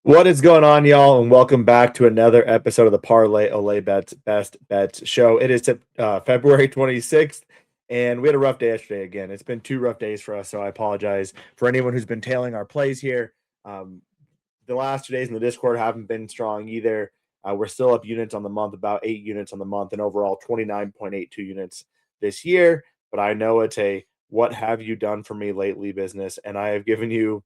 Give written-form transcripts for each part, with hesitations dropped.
What is going on, y'all? And welcome back to another episode of the Parlay Olay Bets Best Bets show. It is February 26th, and we had a rough day yesterday again. It's been two rough days for us, so I apologize for anyone who's been tailing our plays here. Um, the last 2 days in the Discord haven't been strong either. We're still up units on the month, about 8 units on the month, and overall 29.82 units this year. But I know it's a what have you done for me lately business, and I have given you,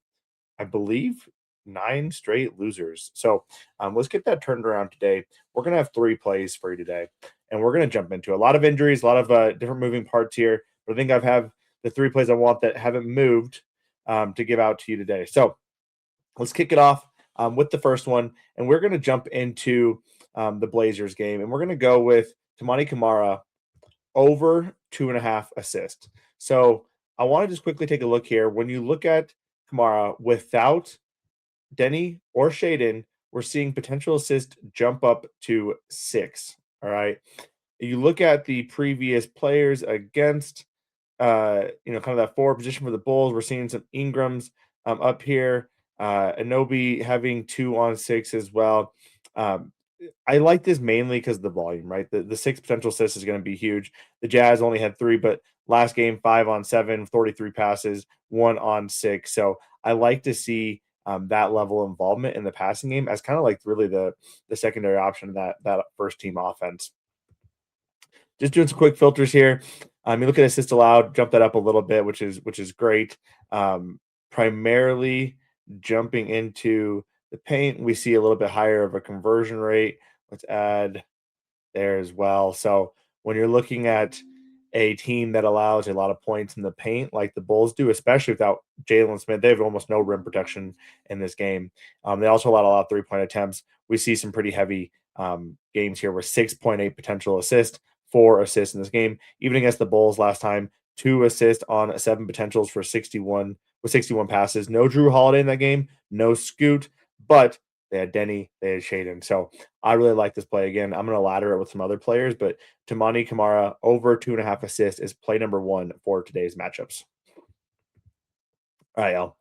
I believe, 9 straight losers. So let's get that turned around today. We're going to have 3 plays for you today, and we're going to jump into a lot of injuries, a lot of different moving parts here. But I think I've have the 3 plays I want that haven't moved to give out to you today. So let's kick it off with the first one, and we're going to jump into the Blazers game, and we're going to go with Tamani Kamara over 2.5 assists. So I want to just quickly take a look here. When you look at Kamara without Denny or Shaden, we're seeing potential assist jump up to 6. All right. You look at the previous players against, kind of that forward position for the Bulls. We're seeing some Ingrams up here. Anobi having 2 on 6 as well. Um, I like this mainly because of the volume, right? The 6 potential assists is going to be huge. The Jazz only had 3, but last game 5 on 7, 43 passes, 1 on 6. So I like to see that level of involvement in the passing game as kind of like really the secondary option of that first team offense. Just doing some quick filters here. You look at assist allowed, jump that up a little bit, which is great. Primarily jumping into the paint, we see a little bit higher of a conversion rate. Let's add there as well. So when you're looking at a team that allows a lot of points in the paint, like the Bulls do, especially without Jalen Smith, they have almost no rim protection in this game. They also allow a lot of 3-point attempts. We see some pretty heavy games here with 6.8 potential assists, 4 assists in this game. Even against the Bulls last time, 2 assists on 7 potentials for 61 with 61 passes. No Drew Holiday in that game, no Scoot, but they had Denny, they had Shaden. So I really like this play again. I'm going to ladder it with some other players, but Tamani Kamara over 2.5 assists is play number 1 for today's matchups. All right, y'all.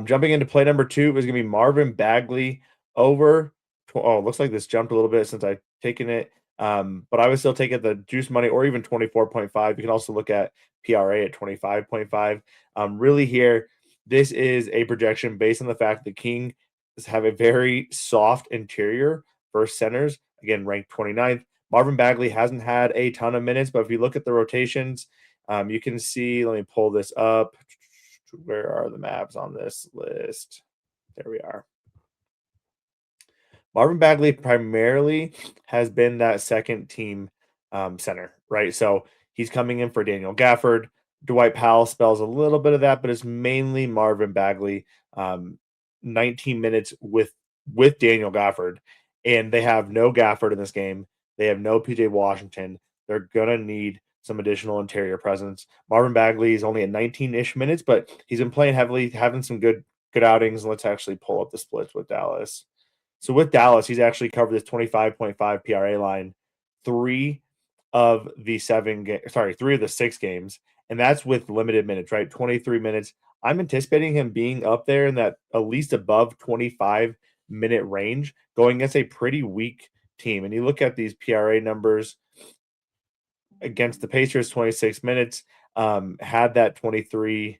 Jumping into play number 2 is going to be Marvin Bagley over. Oh, looks like this jumped a little bit since I've taken it. But I would still take it the juice money or even 24.5. You can also look at PRA at 25.5. Really here, this is a projection based on the fact the King have a very soft interior for centers, again, ranked 29th. Marvin Bagley hasn't had a ton of minutes, but if you look at the rotations, you can see, let me pull this up. Where are the Mavs on this list? There we are. Marvin Bagley primarily has been that second team center, right? So he's coming in for Daniel Gafford. Dwight Powell spells a little bit of that, but it's mainly Marvin Bagley. 19 minutes with Daniel Gafford, and they have no Gafford in this game. They have no PJ Washington. They're gonna need some additional interior presence. Marvin Bagley is only at 19-ish minutes, but he's been playing heavily, having some good outings. Let's actually pull up the splits with Dallas. So with Dallas, he's actually covered this 25.5 PRA line 3 of the 3 of the 6 games, and that's with limited minutes, right? 23 minutes. I'm anticipating him being up there in that at least above 25-minute range going against a pretty weak team. And you look at these PRA numbers against the Pacers, 26 minutes, had that 23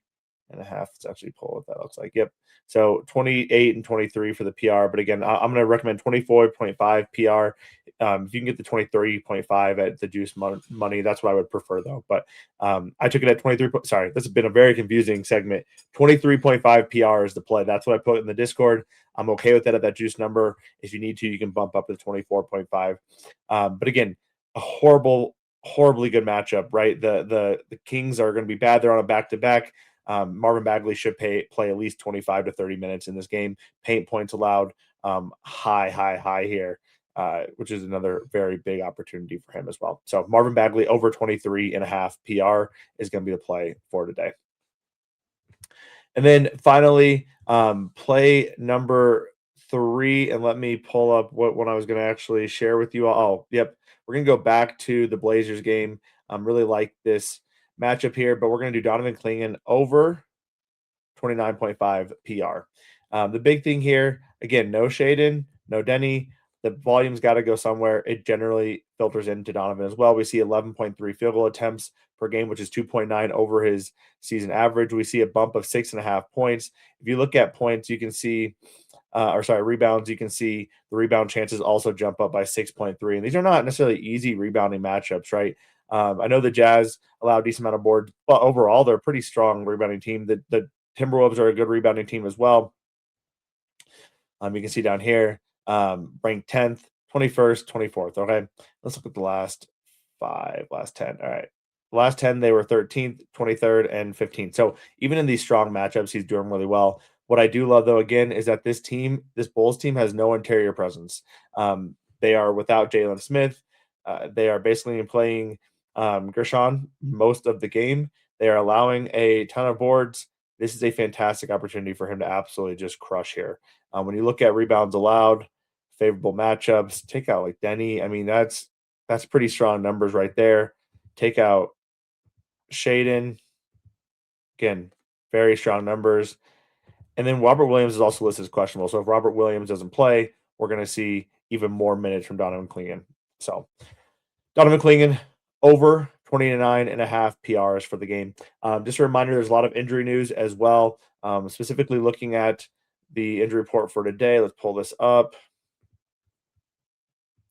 and a half. Let's actually pull what that looks like. Yep. So 28 and 23 for the PR. But again, I'm going to recommend 24.5 PR. If you can get the 23.5 at the juice money, that's what I would prefer though. But I took it at 23. Sorry, this has been a very confusing segment. 23.5 PR is the play. That's what I put in the Discord. I'm okay with that at that juice number. If you need to, you can bump up to 24.5. But again, a horribly good matchup, right? The Kings are going to be bad. They're on a back-to-back. Marvin Bagley should play at least 25 to 30 minutes in this game. Paint points allowed, high here, which is another very big opportunity for him as well. So Marvin Bagley over 23.5 PR is going to be the play for today. And then finally, play number 3, and let me pull up what I was going to actually share with you all. Oh, yep. We're going to go back to the Blazers game. Really like this matchup here, but we're going to do Donovan Clingan over 29.5 PR. The big thing here, again, no Shaden, no Denny. The volume's got to go somewhere. It generally filters into Donovan as well. We see 11.3 field goal attempts per game, which is 2.9 over his season average. We see a bump of 6.5 points. If you look at points, you can see, rebounds, you can see the rebound chances also jump up by 6.3. And these are not necessarily easy rebounding matchups, right? I know the Jazz allow a decent amount of boards, but overall, they're a pretty strong rebounding team. The Timberwolves are a good rebounding team as well. You can see down here, ranked 10th, 21st, 24th. Okay. Let's look at the last 10. All right. The last 10, they were 13th, 23rd, and 15th. So even in these strong matchups, he's doing really well. What I do love, though, again, is that this Bulls team has no interior presence. They are without Jalen Smith. They are basically playing Gershon most of the game. They are allowing a ton of boards. This is a fantastic opportunity for him to absolutely just crush here. When you look at rebounds allowed, favorable matchups, take out like Denny. I mean, that's pretty strong numbers right there. Take out Shaden. Again, very strong numbers. And then Robert Williams is also listed as questionable. So if Robert Williams doesn't play, we're going to see even more minutes from Donovan Clingan. So Donovan Clingan over 29.5 PRs for the game. Just a reminder, there's a lot of injury news as well, specifically looking at the injury report for today. Let's pull this up.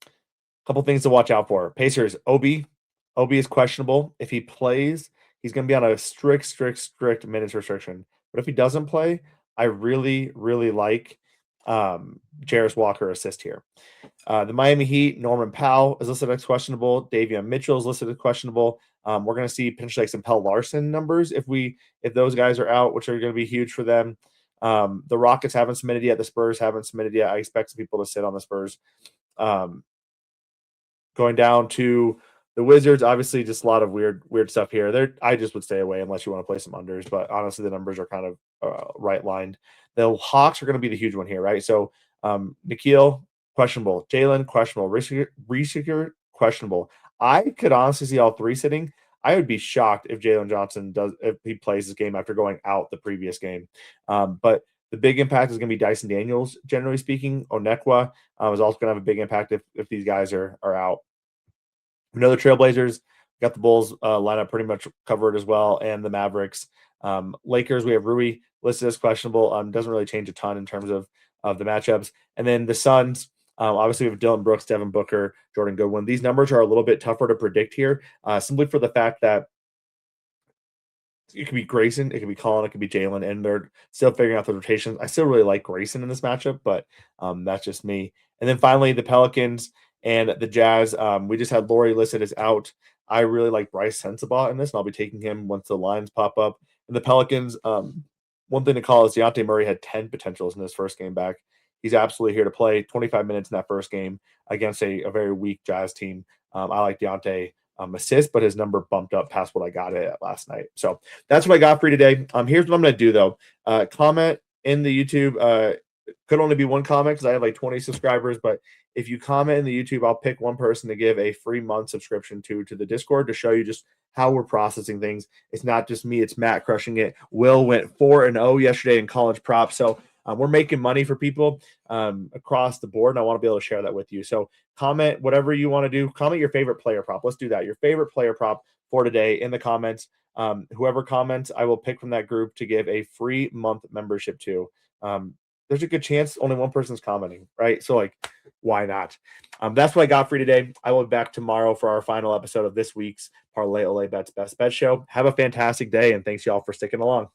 A couple things to watch out for. Pacers, Obi. Obi is questionable. If he plays, he's going to be on a strict minutes restriction. But if he doesn't play, I really, really like Jarris Walker assist here. The Miami Heat, Norman Powell is listed as questionable. Davion Mitchell is listed as questionable. We're going to see potentially like some Pell Larson numbers if those guys are out, which are going to be huge for them. The Rockets haven't submitted yet. The Spurs haven't submitted yet. I expect some people to sit on the Spurs. Going down to the Wizards, obviously just a lot of weird stuff here. I just would stay away unless you want to play some unders, but honestly, the numbers are kind of right lined. The Hawks are going to be the huge one here, right? So Nikhil, questionable. Jalen, questionable. Reseeker, questionable. I could honestly see all three sitting. I would be shocked if Jalen Johnson if he plays this game after going out the previous game. But the big impact is going to be Dyson Daniels, generally speaking. Onekwa is also going to have a big impact if these guys are out. We know the Trailblazers got the Bulls lineup pretty much covered as well, and the Mavericks. Lakers, we have Rui listed as questionable. Doesn't really change a ton in terms of the matchups. And then the Suns, obviously we have Dylan Brooks, Devin Booker, Jordan Goodwin. These numbers are a little bit tougher to predict here, simply for the fact that it could be Grayson, it could be Colin, it could be Jalen, and they're still figuring out the rotations. I still really like Grayson in this matchup, but that's just me. And then finally, the Pelicans and the Jazz. We just had Laurie listed as out. I really like Bryce Sensabaugh in this, and I'll be taking him once the lines pop up. And the Pelicans, one thing to call is Dejounte Murray had 10 potentials in his first game back. He's absolutely here to play. 25 minutes in that first game against a very weak Jazz team. I like Dejounte assist, but his number bumped up past what I got it at last night. So that's what I got for you today. Here's what I'm going to do, though. Comment in the YouTube. Could only be one comment because I have like 20 subscribers, but if you comment in the YouTube, I'll pick one person to give a free month subscription to the Discord to show you just how we're processing things. It's not just me, it's Matt crushing it. Will went 4-0 yesterday in college props. So we're making money for people across the board, and I want to be able to share that with you. So comment whatever you want to do. Comment your favorite player prop. Let's do that. Your favorite player prop for today in the comments. Whoever comments, I will pick from that group to give a free month membership to. There's a good chance only one person's commenting, right? So, why not? That's what I got for you today. I will be back tomorrow for our final episode of this week's Parlay Ole Bets Best Bet Show. Have a fantastic day, and thanks, y'all, for sticking along.